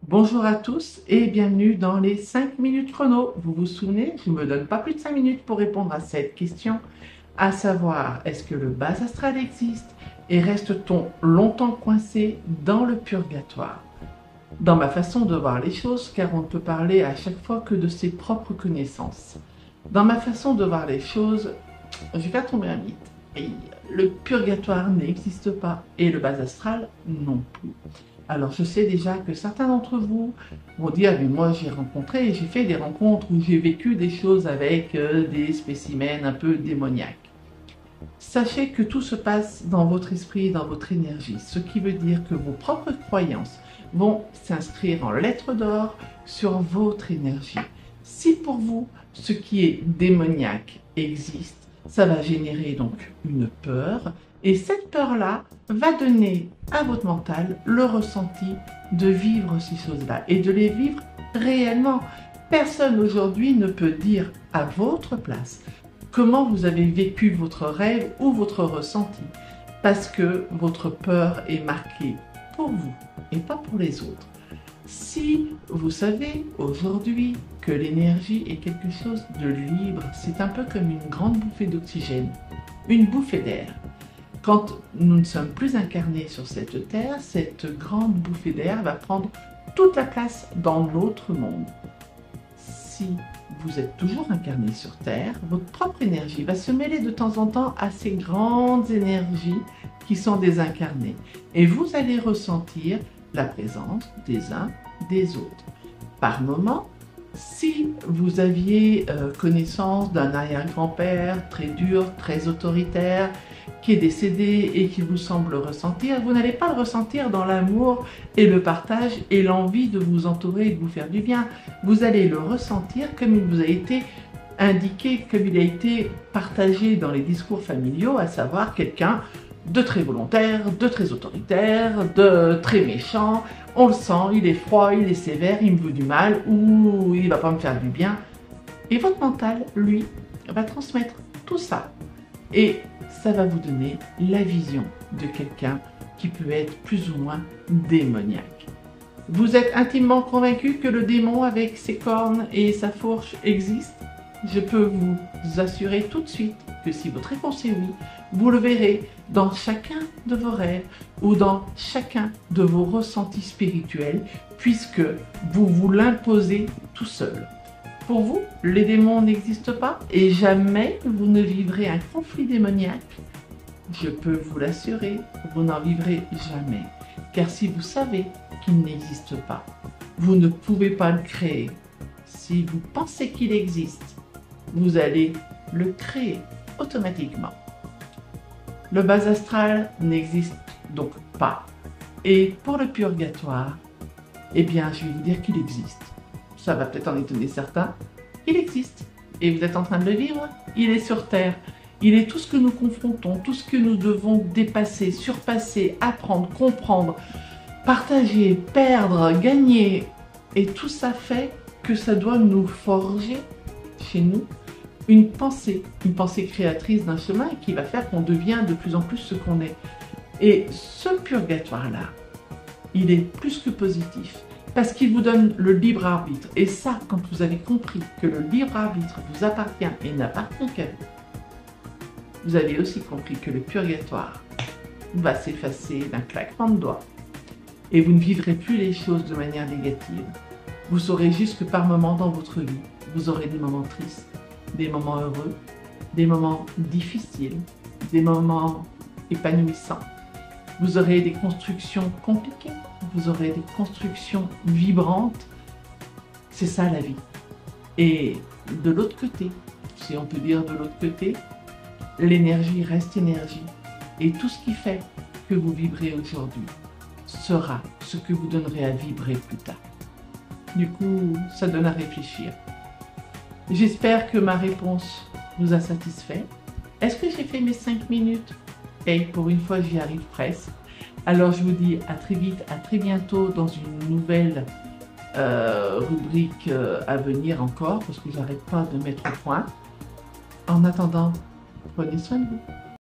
Bonjour à tous et bienvenue dans les 5 minutes chrono. Vous vous souvenez, je ne me donne pas plus de 5 minutes pour répondre à cette question, à savoir, est-ce que le bas astral existe et reste-t-on longtemps coincé dans le purgatoire? Dans ma façon de voir les choses, car on ne peut parler à chaque fois que de ses propres connaissances. Dans ma façon de voir les choses, je vais faire tomber un mythe. Et le purgatoire n'existe pas et le bas astral non plus. Alors je sais déjà que certains d'entre vous vont dire, mais moi j'ai fait des rencontres où j'ai vécu des choses avec des spécimens un peu démoniaques. Sachez que tout se passe dans votre esprit et dans votre énergie, ce qui veut dire que vos propres croyances vont s'inscrire en lettres d'or sur votre énergie. Si pour vous, ce qui est démoniaque existe, ça va générer donc une peur, et cette peur-là va donner à votre mental le ressenti de vivre ces choses-là et de les vivre réellement. Personne aujourd'hui ne peut dire à votre place comment vous avez vécu votre rêve ou votre ressenti, parce que votre peur est marquée pour vous et pas pour les autres. Si vous savez aujourd'hui que l'énergie est quelque chose de libre, c'est un peu comme une grande bouffée d'oxygène, une bouffée d'air. Quand nous ne sommes plus incarnés sur cette terre, cette grande bouffée d'air va prendre toute la place dans notre monde. Si vous êtes toujours incarné sur terre, votre propre énergie va se mêler de temps en temps à ces grandes énergies qui sont désincarnées. Et vous allez ressentir la présence des uns des autres. Par moment, si vous aviez connaissance d'un arrière-grand-père très dur, très autoritaire, qui est décédé et qui vous semble ressentir, vous n'allez pas le ressentir dans l'amour et le partage et l'envie de vous entourer et de vous faire du bien. Vous allez le ressentir comme il vous a été indiqué, comme il a été partagé dans les discours familiaux, à savoir quelqu'un de très volontaire, de très autoritaire, de très méchant. On le sent, il est froid, il est sévère, il me veut du mal ou il ne va pas me faire du bien. Et votre mental, lui, va transmettre tout ça. Et ça va vous donner la vision de quelqu'un qui peut être plus ou moins démoniaque. Vous êtes intimement convaincu que le démon avec ses cornes et sa fourche existe? Je peux vous assurer tout de suite que si votre réponse est oui, vous le verrez dans chacun de vos rêves ou dans chacun de vos ressentis spirituels, puisque vous vous l'imposez tout seul. Pour vous, les démons n'existent pas et jamais vous ne vivrez un conflit démoniaque. Je peux vous l'assurer, vous n'en vivrez jamais. Car si vous savez qu'il n'existe pas, vous ne pouvez pas le créer. Si vous pensez qu'il existe, vous allez le créer automatiquement. Le bas astral n'existe donc pas. Et pour le purgatoire, eh bien, je vais vous dire qu'il existe. Ça va peut-être en étonner certains, il existe. Et vous êtes en train de le vivre, il est sur Terre. Il est tout ce que nous confrontons, tout ce que nous devons dépasser, surpasser, apprendre, comprendre, partager, perdre, gagner. Et tout ça fait que ça doit nous forger, chez nous, une pensée créatrice d'un chemin qui va faire qu'on devient de plus en plus ce qu'on est. Et ce purgatoire-là, il est plus que positif. Parce qu'il vous donne le libre arbitre. Et ça, quand vous avez compris que le libre arbitre vous appartient et n'appartient qu'à vous, vous avez aussi compris que le purgatoire va s'effacer d'un claquement de doigts. Et vous ne vivrez plus les choses de manière négative. Vous saurez juste que par moments dans votre vie, vous aurez des moments tristes, des moments heureux, des moments difficiles, des moments épanouissants. Vous aurez des constructions compliquées, vous aurez des constructions vibrantes. C'est ça la vie. Et de l'autre côté, si on peut dire de l'autre côté, l'énergie reste énergie. Et tout ce qui fait que vous vibrez aujourd'hui sera ce que vous donnerez à vibrer plus tard. Du coup, ça donne à réfléchir. J'espère que ma réponse vous a satisfait. Est-ce que j'ai fait mes 5 minutes? Et pour une fois, j'y arrive presque. Alors, je vous dis à très vite, à très bientôt dans une nouvelle rubrique à venir encore, parce que j'arrête pas de mettre au point. En attendant, prenez soin de vous.